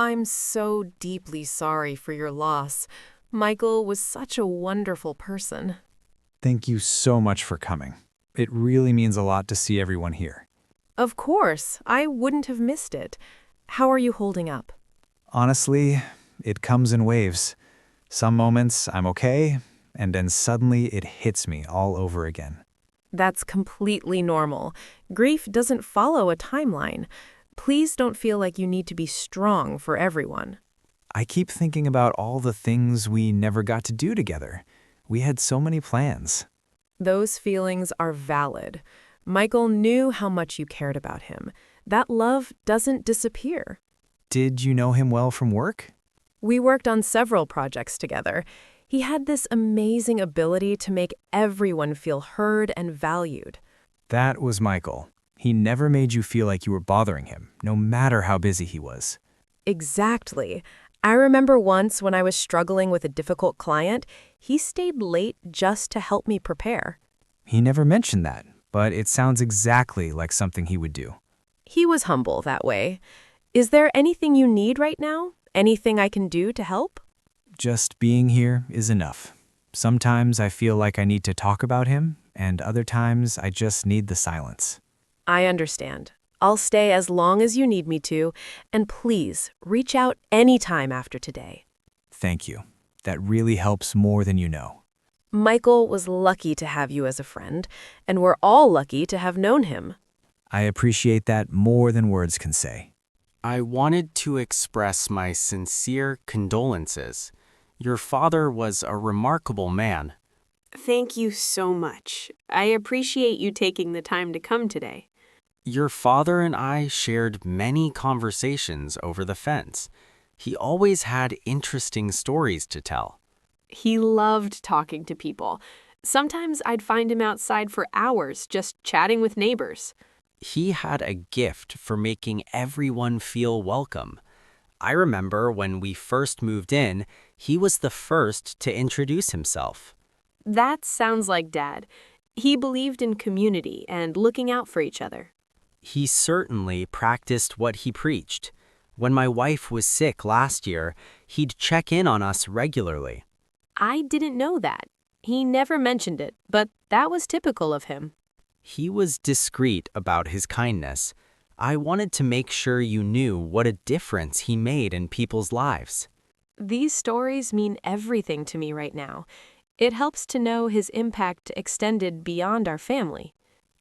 I'm so deeply sorry for your loss. Michael was such a wonderful person. Thank you so much for coming. It really means a lot to see everyone here. Of course, I wouldn't have missed it. How are you holding up? Honestly, it comes in waves. Some moments I'm okay, and then suddenly it hits me all over again. That's completely normal. Grief doesn't follow a timeline. Please don't feel like you need to be strong for everyone. I keep thinking about all the things we never got to do together. We had so many plans. Those feelings are valid. Michael knew how much you cared about him. That love doesn't disappear. Did you know him well from work? We worked on several projects together. He had this amazing ability to make everyone feel heard and valued. That was Michael. He never made you feel like you were bothering him, no matter how busy he was. Exactly. I remember once when I was struggling with a difficult client, he stayed late just to help me prepare. He never mentioned that, but it sounds exactly like something he would do. He was humble that way. Is there anything you need right now? Anything I can do to help? Just being here is enough. Sometimes I feel like I need to talk about him, and other times I just need the silence. I understand. I'll stay as long as you need me to, and please reach out anytime after today. Thank you. That really helps more than you know. Michael was lucky to have you as a friend, and we're all lucky to have known him. I appreciate that more than words can say. I wanted to express my sincere condolences. Your father was a remarkable man. Thank you so much. I appreciate you taking the time to come today. Your father and I shared many conversations over the fence. He always had interesting stories to tell. He loved talking to people. Sometimes I'd find him outside for hours just chatting with neighbors. He had a gift for making everyone feel welcome. I remember when we first moved in, he was the first to introduce himself. That sounds like Dad. He believed in community and looking out for each other. He certainly practiced what he preached. When my wife was sick last year, he'd check in on us regularly. I didn't know that. He never mentioned it, but that was typical of him. He was discreet about his kindness. I wanted to make sure you knew what a difference he made in people's lives. These stories mean everything to me right now. It helps to know his impact extended beyond our family.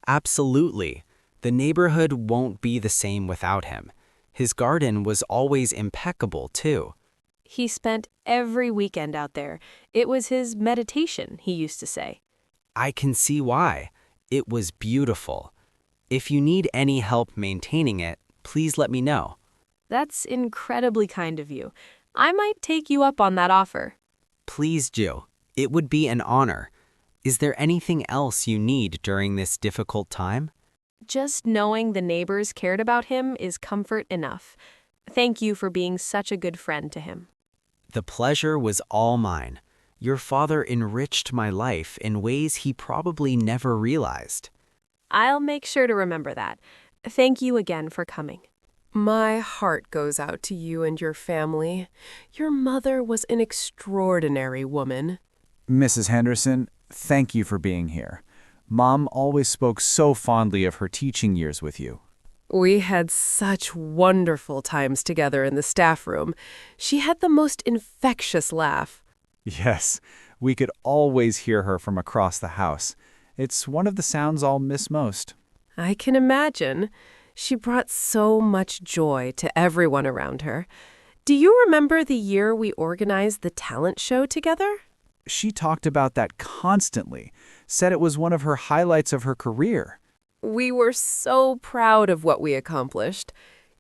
Absolutely. The neighborhood won't be the same without him. His garden was always impeccable, too. He spent every weekend out there. It was his meditation, he used to say. I can see why. It was beautiful. If you need any help maintaining it, please let me know. That's incredibly kind of you. I might take you up on that offer. Please do. It would be an honor. Is there anything else you need during this difficult time? Just knowing the neighbors cared about him is comfort enough. Thank you for being such a good friend to him. The pleasure was all mine. Your father enriched my life in ways he probably never realized. I'll make sure to remember that. Thank you again for coming. My heart goes out to you and your family. Your mother was an extraordinary woman. Mrs. Henderson, thank you for being here. Mom always spoke so fondly of her teaching years with you. We had such wonderful times together in the staff room. She had the most infectious laugh. Yes, we could always hear her from across the house. It's one of the sounds I'll miss most. I can imagine. She brought so much joy to everyone around her. Do you remember the year we organized the talent show together? She talked about that constantly, said it was one of her highlights of her career. We were so proud of what we accomplished.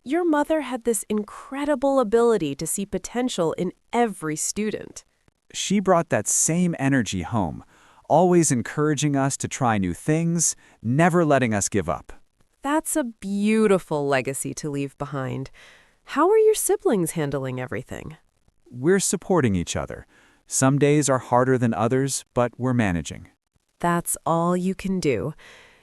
Your mother had this incredible ability to see potential in every student. She brought that same energy home, always encouraging us to try new things, never letting us give up. That's a beautiful legacy to leave behind. How are your siblings handling everything? We're supporting each other. Some days are harder than others, but we're managing. That's all you can do.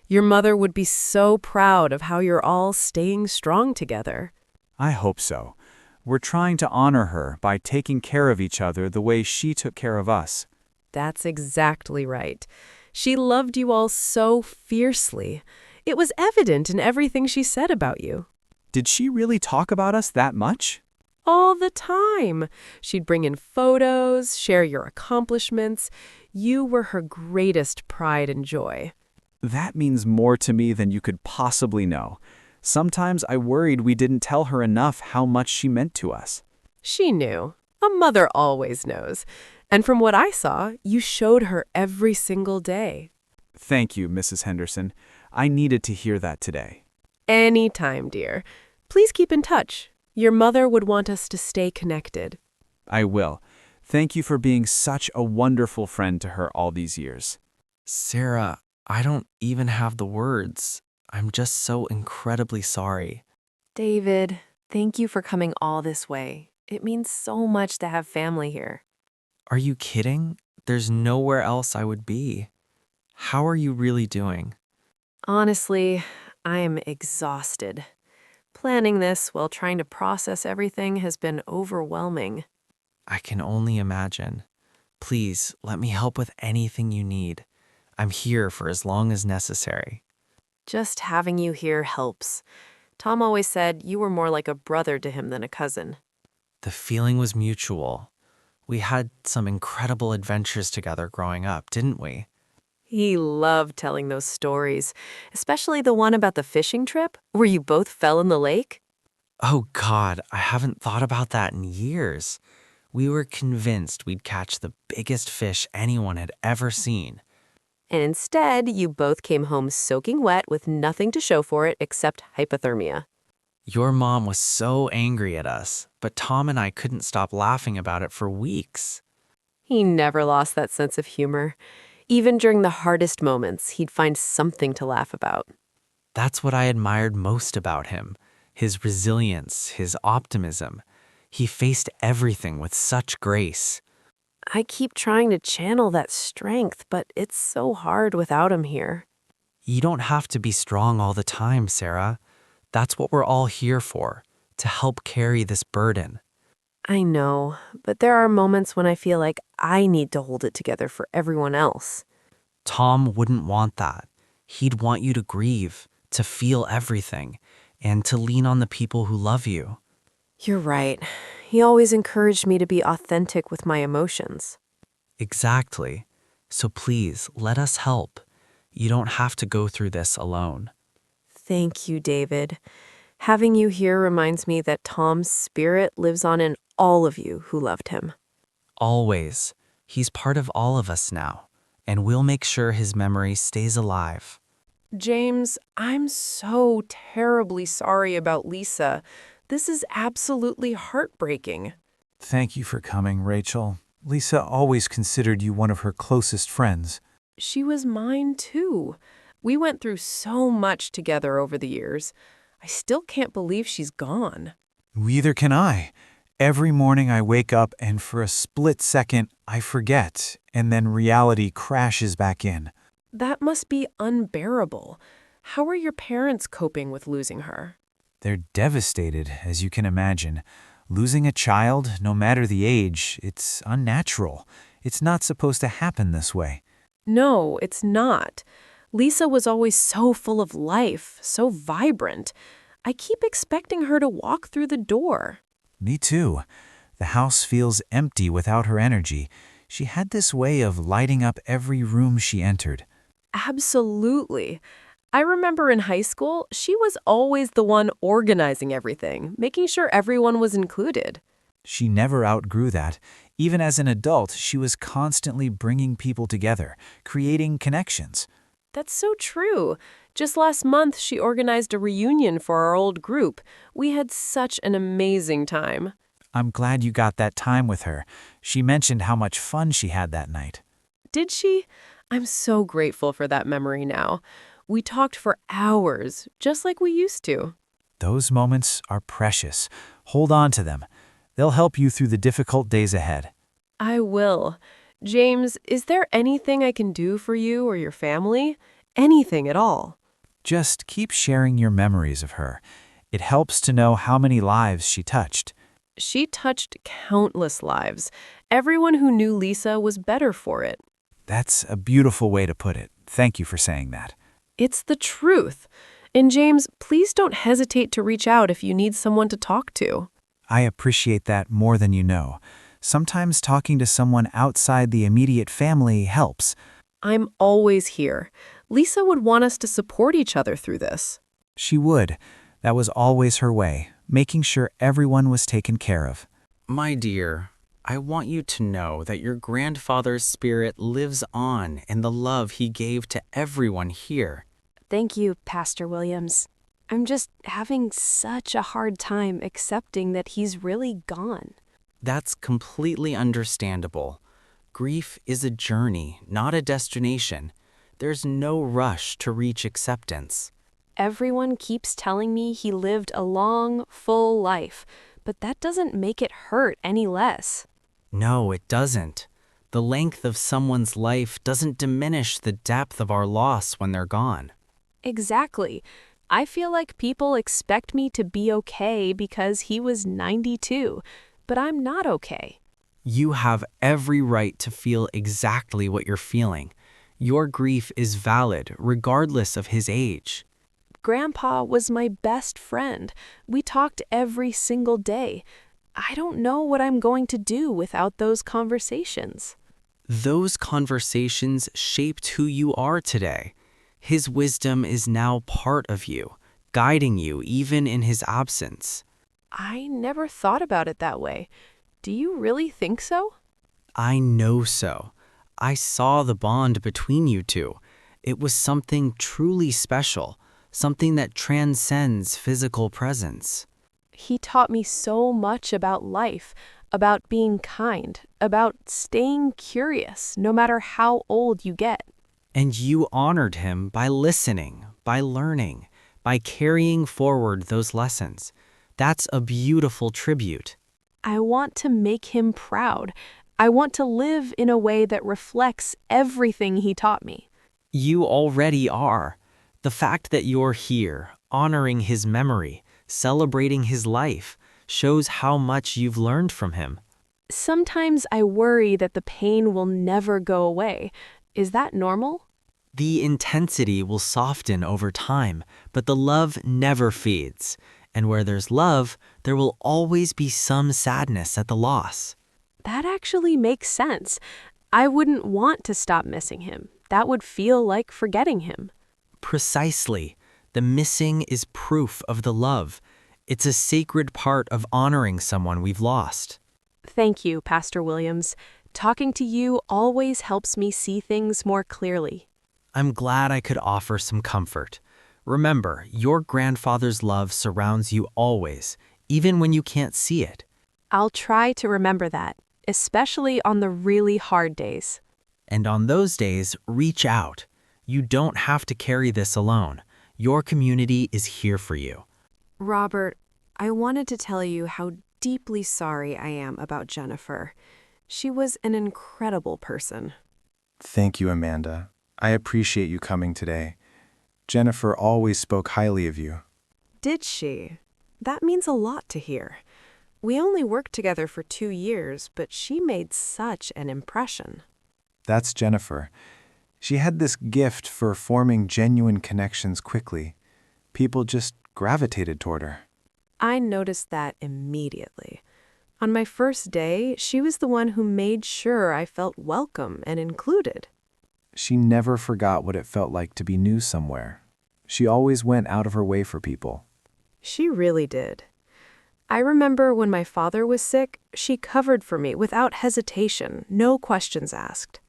Your mother would be so proud of how you're all staying strong together. I hope so. We're trying to honor her by taking care of each other the way she took care of us. That's exactly right. She loved you all so fiercely. It was evident in everything she said about you. Did she really talk about us that much? All the time. She'd bring in photos, share your accomplishments. You were her greatest pride and joy. That means more to me than you could possibly know. Sometimes I worried we didn't tell her enough how much she meant to us. She knew. A mother always knows. And from what I saw, you showed her every single day. Thank you, Mrs. Henderson. I needed to hear that today. Anytime, dear. Please keep in touch. Your mother would want us to stay connected. I will. Thank you for being such a wonderful friend to her all these years. Sarah, I don't even have the words. I'm just so incredibly sorry. David, thank you for coming all this way. It means so much to have family here. Are you kidding? There's nowhere else I would be. How are you really doing? Honestly, I am exhausted. Planning this while trying to process everything has been overwhelming. I can only imagine. Please, let me help with anything you need. I'm here for as long as necessary. Just having you here helps. Tom always said you were more like a brother to him than a cousin. The feeling was mutual. We had some incredible adventures together growing up, didn't we? He loved telling those stories, especially the one about the fishing trip where you both fell in the lake. Oh God, I haven't thought about that in years. We were convinced we'd catch the biggest fish anyone had ever seen. And instead, you both came home soaking wet with nothing to show for it except hypothermia. Your mom was so angry at us, but Tom and I couldn't stop laughing about it for weeks. He never lost that sense of humor. Even during the hardest moments, he'd find something to laugh about. That's what I admired most about him, his resilience, his optimism. He faced everything with such grace. I keep trying to channel that strength, but it's so hard without him here. You don't have to be strong all the time, Sarah. That's what we're all here for, to help carry this burden. I know, but there are moments when I feel like I need to hold it together for everyone else. Tom wouldn't want that. He'd want you to grieve, to feel everything, and to lean on the people who love you. You're right. He always encouraged me to be authentic with my emotions. Exactly. So please, let us help. You don't have to go through this alone. Thank you, David. Having you here reminds me that Tom's spirit lives on in all of you who loved him. Always. He's part of all of us now, and we'll make sure his memory stays alive. James, I'm so terribly sorry about Lisa. This is absolutely heartbreaking. Thank you for coming, Rachel. Lisa always considered you one of her closest friends. She was mine, too. We went through so much together over the years. I still can't believe she's gone. Neither can I. Every morning I wake up and for a split second I forget, and then reality crashes back in. That must be unbearable. How are your parents coping with losing her? They're devastated, as you can imagine. Losing a child, no matter the age, it's unnatural. It's not supposed to happen this way. No, it's not. Lisa was always so full of life, so vibrant. I keep expecting her to walk through the door. Me too. The house feels empty without her energy. She had this way of lighting up every room she entered. Absolutely. I remember in high school, she was always the one organizing everything, making sure everyone was included. She never outgrew that. Even as an adult, she was constantly bringing people together, creating connections. That's so true. Just last month, she organized a reunion for our old group. We had such an amazing time. I'm glad you got that time with her. She mentioned how much fun she had that night. Did she? I'm so grateful for that memory now. We talked for hours, just like we used to. Those moments are precious. Hold on to them. They'll help you through the difficult days ahead. I will. James, is there anything I can do for you or your family? Anything at all? Just keep sharing your memories of her. It helps to know how many lives she touched. She touched countless lives. Everyone who knew Lisa was better for it. That's a beautiful way to put it. Thank you for saying that. It's the truth. And James, please don't hesitate to reach out if you need someone to talk to. I appreciate that more than you know. Sometimes talking to someone outside the immediate family helps. I'm always here. Lisa would want us to support each other through this. She would. That was always her way, making sure everyone was taken care of. My dear, I want you to know that your grandfather's spirit lives on in the love he gave to everyone here. Thank you, Pastor Williams. I'm just having such a hard time accepting that he's really gone. That's completely understandable. Grief is a journey, not a destination. There's no rush to reach acceptance. Everyone keeps telling me he lived a long, full life, but that doesn't make it hurt any less. No, it doesn't. The length of someone's life doesn't diminish the depth of our loss when they're gone. Exactly. I feel like people expect me to be okay because he was 92, but I'm not okay. You have every right to feel exactly what you're feeling. Your grief is valid regardless of his age. Grandpa was my best friend. We talked every single day. I don't know what I'm going to do without those conversations. Those conversations shaped who you are today. His wisdom is now part of you, guiding you even in his absence. I never thought about it that way. Do you really think so? I know so. I saw the bond between you two. It was something truly special, something that transcends physical presence. He taught me so much about life, about being kind, about staying curious, no matter how old you get. And you honored him by listening, by learning, by carrying forward those lessons. That's a beautiful tribute. I want to make him proud. I want to live in a way that reflects everything he taught me. You already are. The fact that you're here, honoring his memory, celebrating his life, shows how much you've learned from him. Sometimes I worry that the pain will never go away. Is that normal? The intensity will soften over time, but the love never fades. And where there's love, there will always be some sadness at the loss. That actually makes sense. I wouldn't want to stop missing him. That would feel like forgetting him. Precisely. The missing is proof of the love. It's a sacred part of honoring someone we've lost. Thank you, Pastor Williams. Talking to you always helps me see things more clearly. I'm glad I could offer some comfort. Remember, your grandfather's love surrounds you always, even when you can't see it. I'll try to remember that, especially on the really hard days. And on those days, reach out. You don't have to carry this alone. Your community is here for you. Robert, I wanted to tell you how deeply sorry I am about Jennifer. She was an incredible person. Thank you, Amanda. I appreciate you coming today. Jennifer always spoke highly of you. Did she? That means a lot to hear. We only worked together for 2 years, but she made such an impression. That's Jennifer. She had this gift for forming genuine connections quickly. People just gravitated toward her. I noticed that immediately. On my first day, she was the one who made sure I felt welcome and included. She never forgot what it felt like to be new somewhere. She always went out of her way for people. She really did. I remember when my father was sick, she covered for me without hesitation, no questions asked.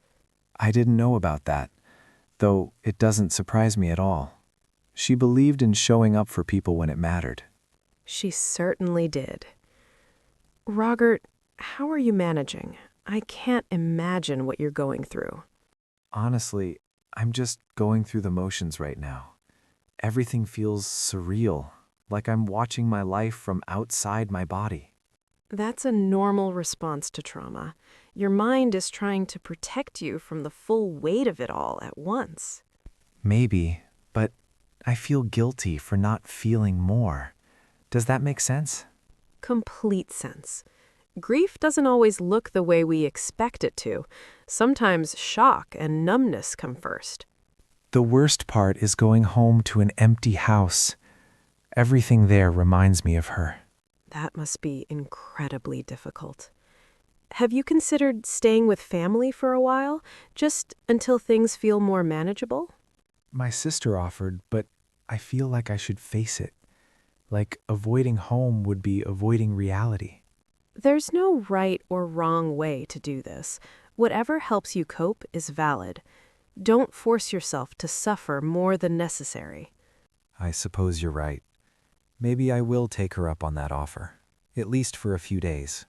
I didn't know about that, though it doesn't surprise me at all. She believed in showing up for people when it mattered. She certainly did. Robert, how are you managing? I can't imagine what you're going through. Honestly, I'm just going through the motions right now. Everything feels surreal, like I'm watching my life from outside my body. That's a normal response to trauma. Your mind is trying to protect you from the full weight of it all at once. Maybe, but I feel guilty for not feeling more. Does that make sense? Complete sense. Grief doesn't always look the way we expect it to. Sometimes shock and numbness come first. The worst part is going home to an empty house. Everything there reminds me of her. That must be incredibly difficult. Have you considered staying with family for a while, just until things feel more manageable? My sister offered, but I feel like I should face it. Like avoiding home would be avoiding reality. There's no right or wrong way to do this. Whatever helps you cope is valid. Don't force yourself to suffer more than necessary. I suppose you're right. Maybe I will take her up on that offer, at least for a few days.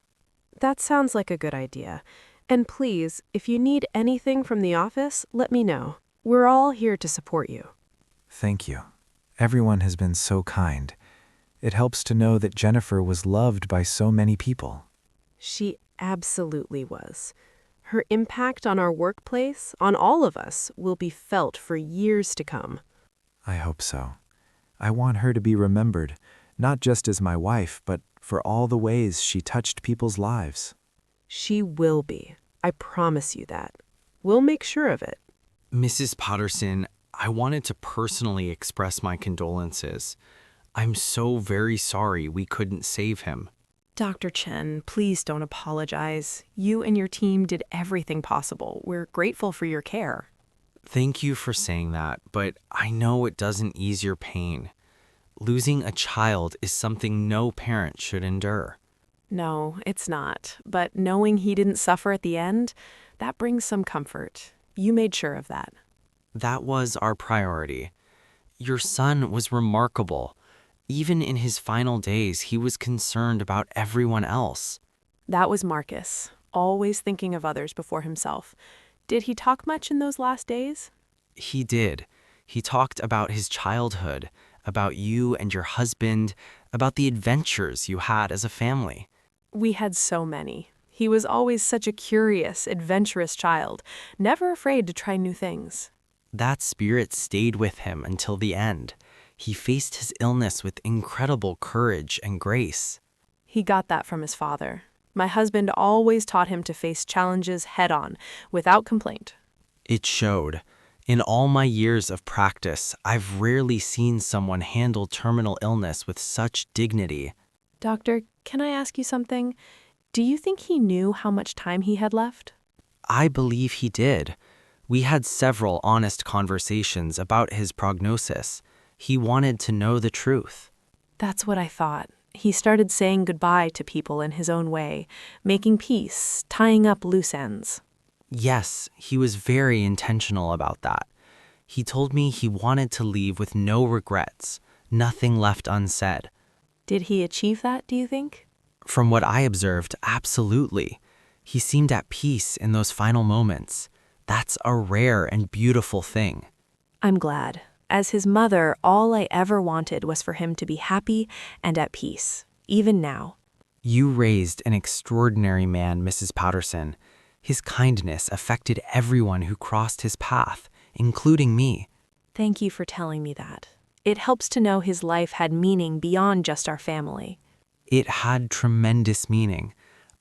That sounds like a good idea. And please, if you need anything from the office, let me know. We're all here to support you. Thank you. Everyone has been so kind. It helps to know that Jennifer was loved by so many people. She absolutely was. Her impact on our workplace, on all of us, will be felt for years to come. I hope so. I want her to be remembered, not just as my wife, but for all the ways she touched people's lives. She will be. I promise you that. We'll make sure of it. Mrs. Patterson, I wanted to personally express my condolences. I'm so very sorry we couldn't save him. Dr. Chen, please don't apologize. You and your team did everything possible. We're grateful for your care. Thank you for saying that, but I know it doesn't ease your pain. Losing a child is something no parent should endure. No, it's not. But knowing he didn't suffer at the end, that brings some comfort. You made sure of that. That was our priority. Your son was remarkable. Even in his final days, he was concerned about everyone else. That was Marcus, always thinking of others before himself. Did he talk much in those last days? He did. He talked about his childhood, about you and your husband, about the adventures you had as a family. We had so many. He was always such a curious, adventurous child, never afraid to try new things. That spirit stayed with him until the end. He faced his illness with incredible courage and grace. He got that from his father. My husband always taught him to face challenges head-on, without complaint. It showed. In all my years of practice, I've rarely seen someone handle terminal illness with such dignity. Doctor, can I ask you something? Do you think he knew how much time he had left? I believe he did. We had several honest conversations about his prognosis. He wanted to know the truth. That's what I thought. He started saying goodbye to people in his own way, making peace, tying up loose ends. Yes, he was very intentional about that. He told me he wanted to leave with no regrets, nothing left unsaid. Did he achieve that, do you think? From what I observed, absolutely. He seemed at peace in those final moments. That's a rare and beautiful thing. I'm glad. As his mother, all I ever wanted was for him to be happy and at peace, even now. You raised an extraordinary man, Mrs. Patterson. His kindness affected everyone who crossed his path, including me. Thank you for telling me that. It helps to know his life had meaning beyond just our family. It had tremendous meaning.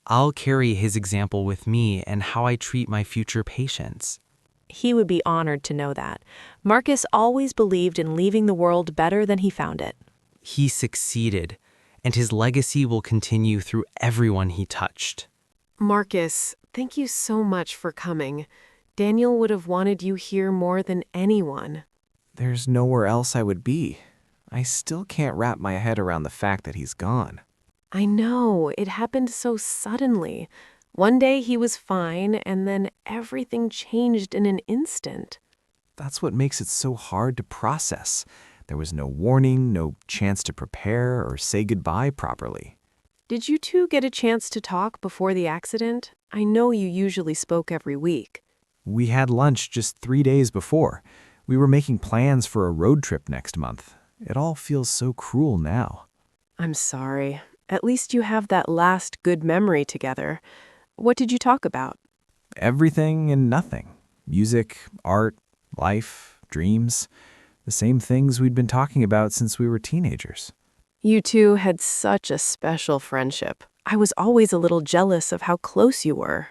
I'll carry his example with me and how I treat my future patients. He would be honored to know that. Marcus always believed in leaving the world better than he found it. He succeeded, and his legacy will continue through everyone he touched. Marcus, thank you so much for coming. Daniel would have wanted you here more than anyone. There's nowhere else I would be. I still can't wrap my head around the fact that he's gone. I know, it happened so suddenly. One day he was fine, and then everything changed in an instant. That's what makes it so hard to process. There was no warning, no chance to prepare or say goodbye properly. Did you two get a chance to talk before the accident? I know you usually spoke every week. We had lunch just 3 days before. We were making plans for a road trip next month. It all feels so cruel now. I'm sorry. At least you have that last good memory together. What did you talk about? Everything and nothing. Music, art, life, dreams. The same things we'd been talking about since we were teenagers. You two had such a special friendship. I was always a little jealous of how close you were.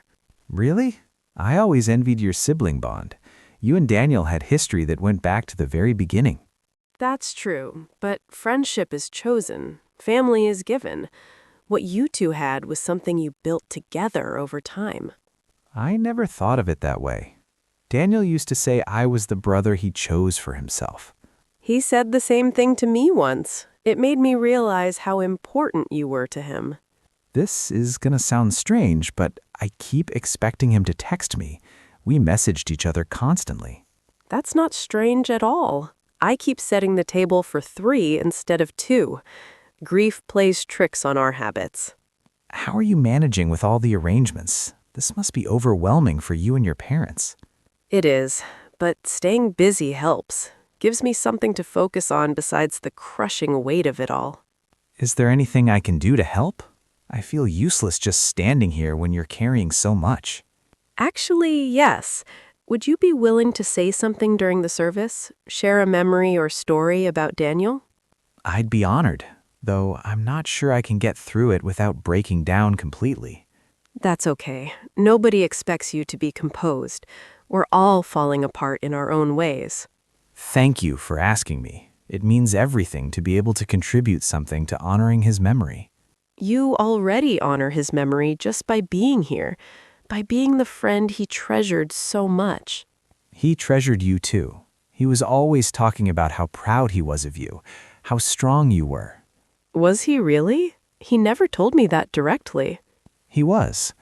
Really? I always envied your sibling bond. You and Daniel had history that went back to the very beginning. That's true, but friendship is chosen. Family is given. What you two had was something you built together over time. I never thought of it that way. Daniel used to say I was the brother he chose for himself. He said the same thing to me once. It made me realize how important you were to him. This is gonna sound strange, but I keep expecting him to text me. We messaged each other constantly. That's not strange at all. I keep setting the table for 3 instead of 2. Grief plays tricks on our habits. How are you managing with all the arrangements? This must be overwhelming for you and your parents. It is, but staying busy helps. Gives me something to focus on besides the crushing weight of it all. Is there anything I can do to help? I feel useless just standing here when you're carrying so much. Actually, yes. Would you be willing to say something during the service? Share a memory or story about Daniel? I'd be honored, though I'm not sure I can get through it without breaking down completely. That's okay. Nobody expects you to be composed. We're all falling apart in our own ways. Thank you for asking me. It means everything to be able to contribute something to honoring his memory. You already honor his memory just by being here, by being the friend he treasured so much. He treasured you too. He was always talking about how proud he was of you, how strong you were. Was he really? He never told me that directly. He was.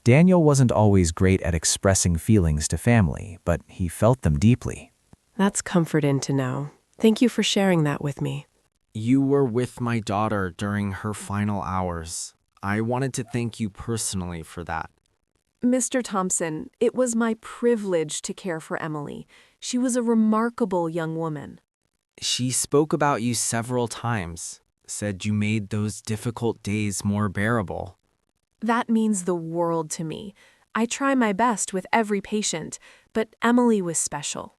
Daniel wasn't always great at expressing feelings to family, but he felt them deeply. That's comforting to know. Thank you for sharing that with me. You were with my daughter during her final hours. I wanted to thank you personally for that. Mr. Thompson, it was my privilege to care for Emily. She was a remarkable young woman. She spoke about you several times, said you made those difficult days more bearable. That means the world to me. I try my best with every patient, but Emily was special.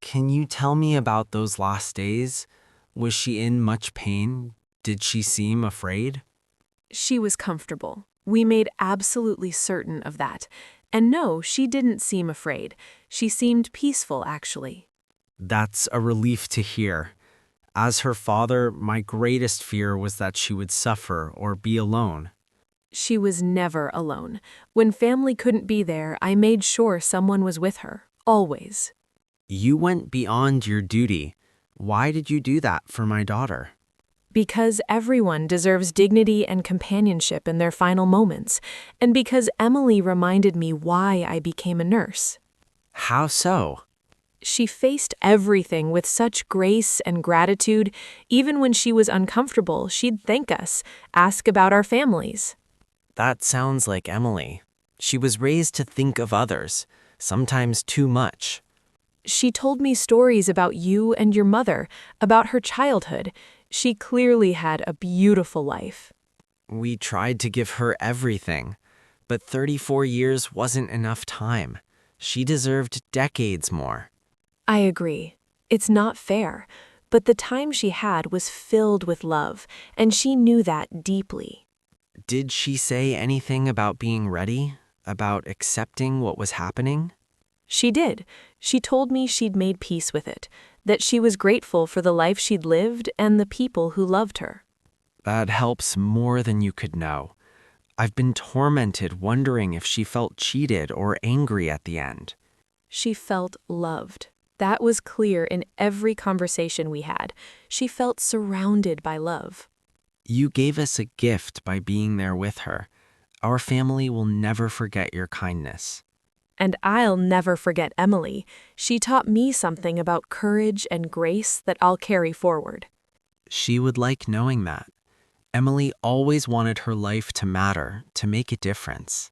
Can you tell me about those last days? Was she in much pain? Did she seem afraid? She was comfortable. We made absolutely certain of that. And no, she didn't seem afraid. She seemed peaceful, actually. That's a relief to hear. As her father, my greatest fear was that she would suffer or be alone. She was never alone. When family couldn't be there, I made sure someone was with her, always. You went beyond your duty. Why did you do that for my daughter? Because everyone deserves dignity and companionship in their final moments, and because Emily reminded me why I became a nurse. How so? She faced everything with such grace and gratitude. Even when she was uncomfortable, she'd thank us, ask about our families. That sounds like Emily. She was raised to think of others, sometimes too much. She told me stories about you and your mother, about her childhood. She clearly had a beautiful life. We tried to give her everything, but 34 years wasn't enough time. She deserved decades more. I agree. It's not fair, but the time she had was filled with love, and she knew that deeply. Did she say anything about being ready? About accepting what was happening? She did. She told me she'd made peace with it, that she was grateful for the life she'd lived and the people who loved her. That helps more than you could know. I've been tormented wondering if she felt cheated or angry at the end. She felt loved. That was clear in every conversation we had. She felt surrounded by love. You gave us a gift by being there with her. Our family will never forget your kindness. And I'll never forget Emily. She taught me something about courage and grace that I'll carry forward. She would like knowing that. Emily always wanted her life to matter, to make a difference.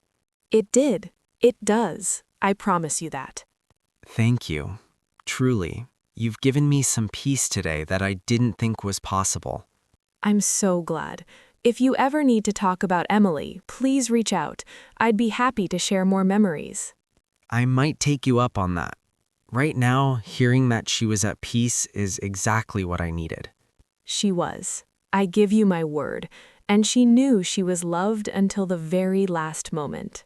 It did. It does. I promise you that. Thank you. Truly, you've given me some peace today that I didn't think was possible. I'm so glad. If you ever need to talk about Emily, please reach out. I'd be happy to share more memories. I might take you up on that. Right now, hearing that she was at peace is exactly what I needed. She was. I give you my word, and she knew she was loved until the very last moment.